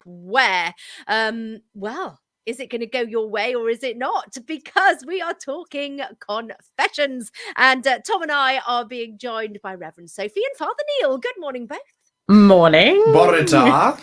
where. Well, is it going to go your way or is it not? Because we are talking confessions. And Tom and I are being joined by Reverend Sophie and Father Neil. Good morning, both. Morning. Borita.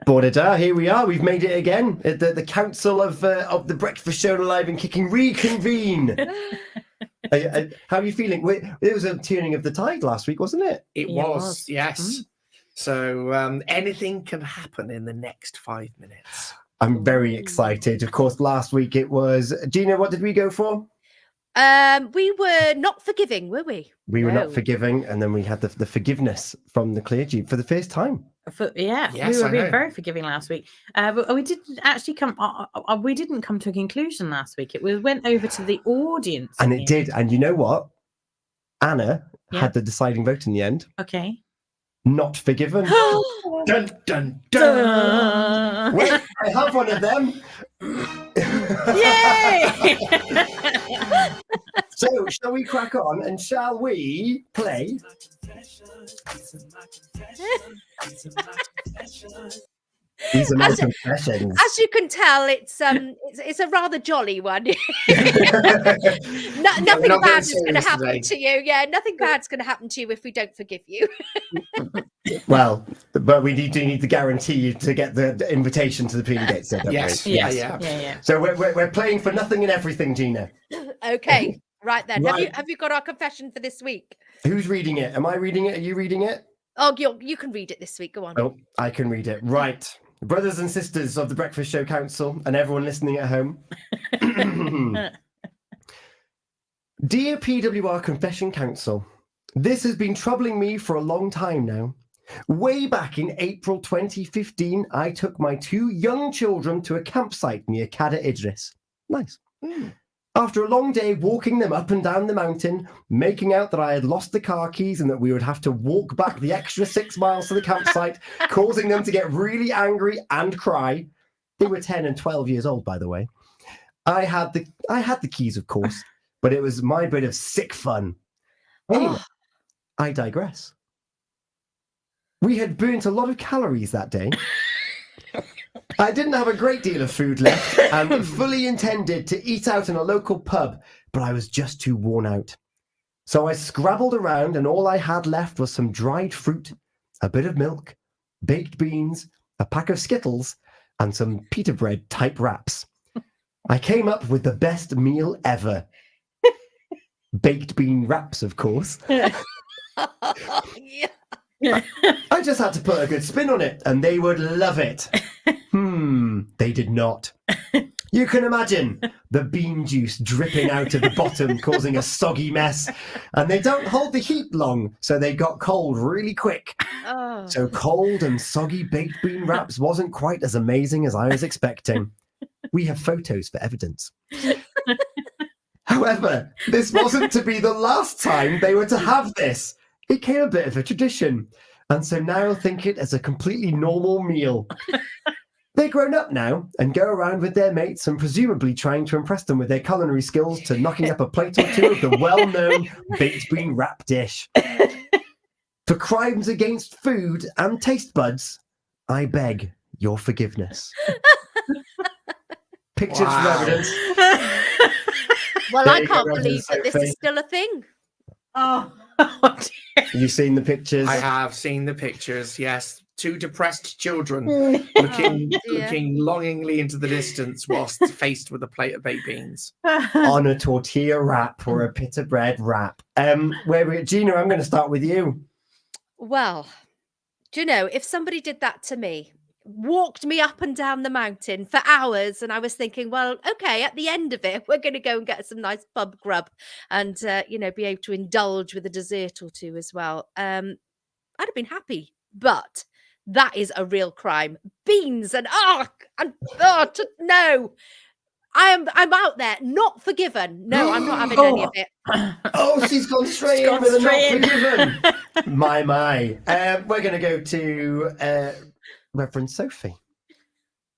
Borita, here we are. We've made it again. The council of the breakfast show alive and kicking reconvene. How are you feeling? It was a turning of the tide last week, wasn't it? It was, yes. So anything can happen in the next 5 minutes. I'm very excited. Of course, last week it was... Gina, what did we go for? We were not forgiving, were we? We were not forgiving, and then we had the forgiveness from the clergy for the first time. Yes, we were being very forgiving last week. But we didn't actually come. We didn't come to a conclusion last week. It went over to the audience, and it did. And you know what? Anna had the deciding vote in the end. Okay. Not forgiven. Dun dun dun. Wait, I have one of them. Yay! So, shall we crack on and shall we play? These are my confessions. As you can tell, it's a rather jolly one. Nothing bad is going to happen to you. Yeah, nothing bad's going to happen to you if we don't forgive you. Well, but we do need to guarantee you to get the invitation to the pearly gates. Yes. Yeah. So we're playing for nothing and everything, Gina. Okay, right then. Right. Have you got our confession for this week? Who's reading it? Am I reading it? Are you reading it? Oh, you can read it this week. Go on. Oh, I can read it. Right. Brothers and sisters of the Breakfast Show Council and everyone listening at home. Dear PWR Confession Council, this has been troubling me for a long time now. Way back in April 2015, I took my 2 young children to a campsite near Cadair Idris. Nice. After a long day walking them up and down the mountain, making out that I had lost the car keys and that we would have to walk back the extra 6 miles to the campsite, causing them to get really angry and cry. They were 10 and 12 years old, by the way. I had the keys, of course, but it was my bit of sick fun. Anyway, I digress. We had burnt a lot of calories that day. I didn't have a great deal of food left and fully intended to eat out in a local pub, but I was just too worn out. So I scrabbled around and all I had left was some dried fruit, a bit of milk, baked beans, a pack of Skittles, and some pita bread type wraps. I came up with the best meal ever. Baked bean wraps, of course. I just had to put a good spin on it and they would love it. They did not. You can imagine the bean juice dripping out of the bottom, causing a soggy mess. And they don't hold the heat long, so they got cold really quick. So cold and soggy baked bean wraps wasn't quite as amazing as I was expecting. We have photos for evidence. However, this wasn't to be the last time they were to have this. It became a bit of a tradition, and so now think it as a completely normal meal. They're grown up now and go around with their mates and presumably trying to impress them with their culinary skills to knocking up a plate or 2 of the well-known baked bean wrap dish. For crimes against food and taste buds, I beg your forgiveness. Pictures for evidence. Well, I can't believe that this is still a thing. Oh, You've seen the pictures? I have seen the pictures, yes. 2 depressed children looking longingly into the distance whilst faced with a plate of baked beans. On a tortilla wrap or a pita bread wrap. Gina, I'm going to start with you. Well, do you know, if somebody did that to me, walked me up and down the mountain for hours, and I was thinking, well, okay, at the end of it, we're going to go and get some nice pub grub and, be able to indulge with a dessert or 2 as well. I'd have been happy, but that is a real crime. Beans and no. I'm out there, not forgiven. No, I'm not having any of it. Oh, she's gone straight in with a not forgiven. My. We're going to go to Reverend Sophie.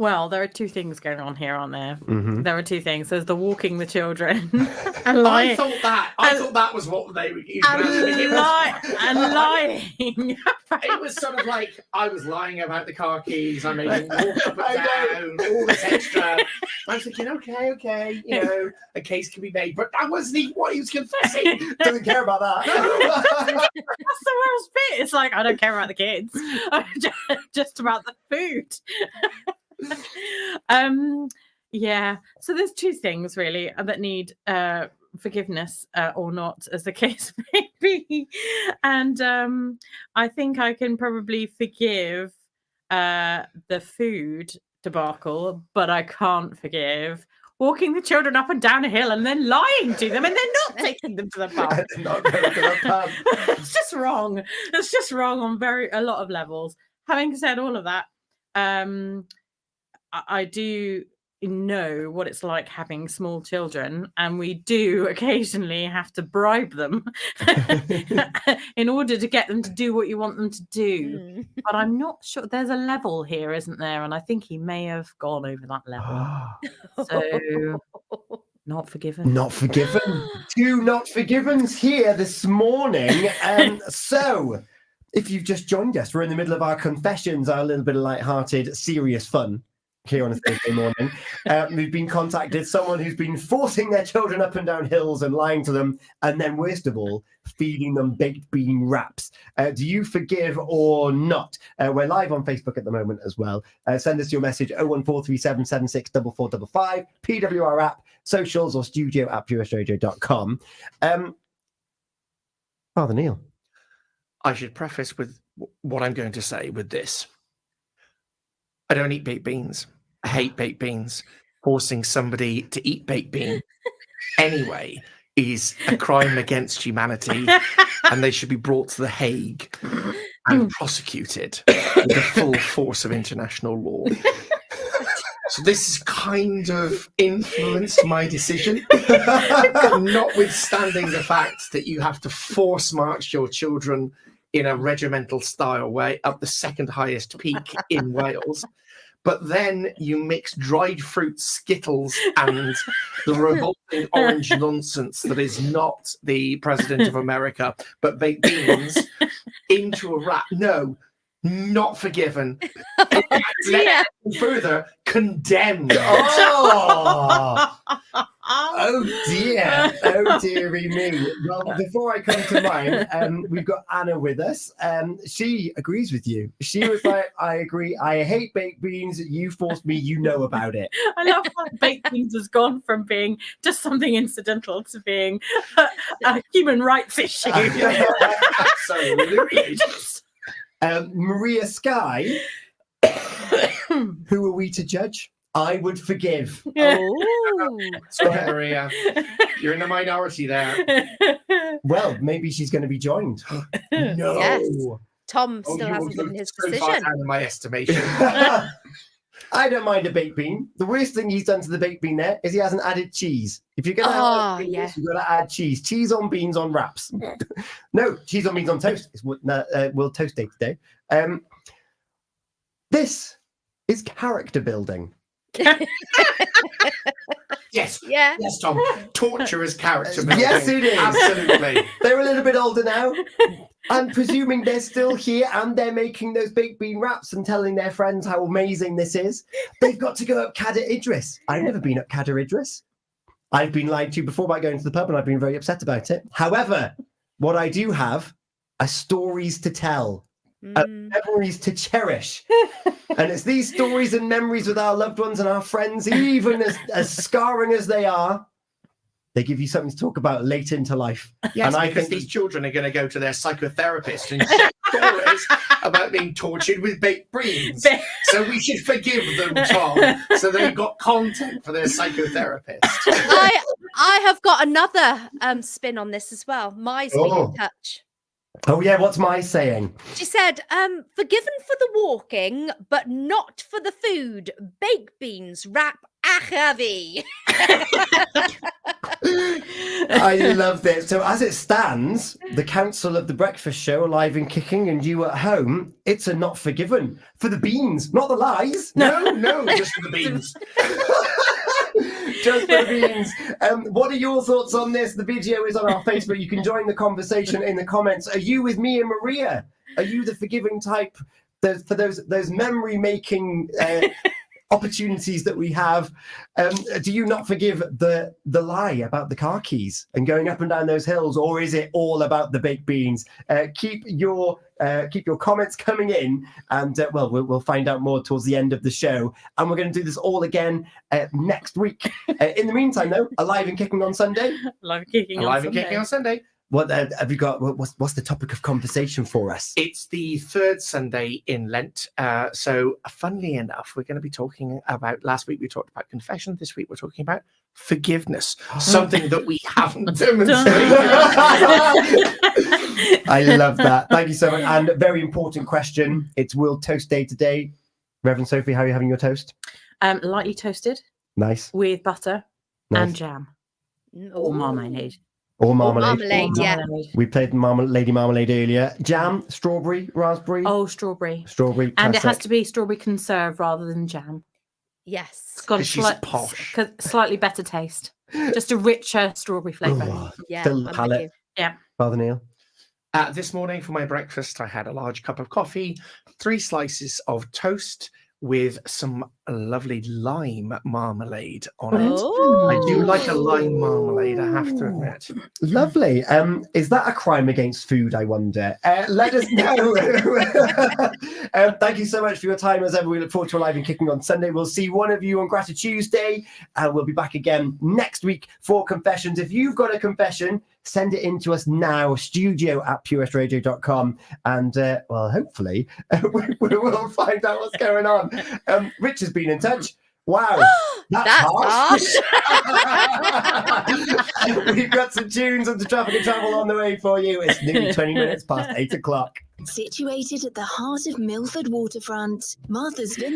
Well, there are two things going on here, aren't there? Mhm. There are two things. There's the walking the children and I lying. thought that was what they were using. And lying. It was sort of like I was lying about the car keys. I made him walk up and down, all this extra. I was thinking, okay, a case can be made, but that wasn't what he was confessing. Doesn't care about that. That's the worst bit. It's like, I don't care about the kids. Just about the food. Yeah. So there's two things really that need forgiveness or not, as the case may be. And I think I can probably forgive the food debacle, but I can't forgive walking the children up and down a hill and then lying to them and then not taking them to the pub. Not going to the pub. It's just wrong. It's just wrong on a lot of levels. Having said all of that, I do know what it's like having small children, and we do occasionally have to bribe them in order to get them to do what you want them to do. But I'm not sure. There's a level here, isn't there? And I think he may have gone over that level. So not forgiven. Not forgiven. Two not forgivens here this morning. So if you've just joined us, we're in the middle of our confessions, our little bit of light-hearted, serious fun here on a Thursday morning. We've been contacted, someone who's been forcing their children up and down hills and lying to them, and then worst of all, feeding them baked bean wraps. Do you forgive or not? We're live on Facebook at the moment as well. Send us your message 01437764455, PWR app, socials, or studio@pureradio.com. Father Neil. I should preface with what I'm going to say with this. I don't eat baked beans. I hate baked beans. Forcing somebody to eat baked bean anyway is a crime against humanity, and they should be brought to The Hague and prosecuted with the full force of international law. So this has kind of influenced my decision, notwithstanding the fact that you have to force march your children in a regimental style way up the second highest peak in Wales. But then you mix dried fruit Skittles and the revolting orange nonsense that is not the President of America, but baked beans into a wrap. No, not forgiven. Further condemned. Oh dear. Oh dearie me. Well, before I come to mine, we've got Anna with us. She agrees with you. She was like, I agree. I hate baked beans. You forced me. You know about it. I love how baked beans has gone from being just something incidental to being a human rights issue. Absolutely. Maria Sky, who are we to judge? I would forgive. Sorry, Maria. You're in the minority there. Well, maybe she's going to be joined. No. Yes. Tom still hasn't given his so decision. far down in my estimation. I don't mind a baked bean. The worst thing he's done to the baked bean there is he hasn't added cheese. If you're going to have beans, you've got to add cheese. Cheese on beans on wraps. No, cheese on beans on toast. It's World Toast Day today. This is character building. Yes. Yeah. Yes, Tom. Torture is character building. Yes, it is. Absolutely. They're a little bit older now. I'm presuming they're still here and they're making those baked bean wraps and telling their friends how amazing this is. They've got to go up Cader Idris. I've never been up Cader Idris. I've been lied to before by going to the pub and I've been very upset about it. However, what I do have are stories to tell. Memories to cherish. And it's these stories and memories with our loved ones and our friends, even as scarring as they are, they give you something to talk about late into life. Yes, and because these children are going to go to their psychotherapist and share stories about being tortured with baked beans. So we should forgive them, Tom, so they've got content for their psychotherapist. I have got another spin on this as well. Mai's been in touch. Oh yeah, what's my saying? She said, forgiven for the walking, but not for the food, baked beans, wrap Machavi. I love this. So as it stands, the council of the breakfast show alive and kicking, and you at home, it's a not forgiven for the beans, not the lies. No, just for the beans. Just for the beans. What are your thoughts on this? The video is on our Facebook. You can join the conversation in the comments. Are you with me and Maria? Are you the forgiving type for those memory making opportunities that we have? Do you not forgive the lie about the car keys and going up and down those hills, or is it all about the baked beans? Keep your comments coming in, and we'll find out more towards the end of the show, and we're going to do this all again next week. In the meantime, though, alive and kicking on Sunday. Alive and kicking on Sunday. What have you got? What's the topic of conversation for us? It's the third Sunday in Lent. So, funnily enough, we're going to be talking about, last week we talked about confession. This week we're talking about forgiveness, something that we haven't demonstrated. I love that. Thank you so much. And a very important question. It's World Toast Day today. Reverend Sophie, how are you having your toast? Lightly toasted. Nice. With butter and jam. Or marmalade. Or marmalade. Yeah. We played Lady Marmalade earlier. Jam, strawberry, raspberry. Oh, strawberry. Strawberry. And it has to be strawberry conserve rather than jam. Yes. It's got a She's posh. slightly better taste. Just a richer strawberry flavour. Oh, Yeah. fill the I'm with palate. you. Yeah. Father Neil. This morning for my breakfast, I had a large cup of coffee, 3 slices of toast with some lovely lime marmalade on it. Oh. I do like a lime marmalade, I have to admit. Lovely. Is that a crime against food, I wonder? Let us know. Thank you so much for your time. As ever, we look forward to Alive and Kicking on Sunday. We'll see one of you on Gratitude Tuesday, and we'll be back again next week for confessions. If you've got a confession, send it in to us now, studio@purewestradio.com, and hopefully we will find out what's going on. Rich has been in touch. Wow, that's harsh. We've got some tunes on the traffic and travel on the way for you. It's nearly 20 minutes past 8 o'clock. Situated at the heart of Milford Waterfront, Martha's Vineyard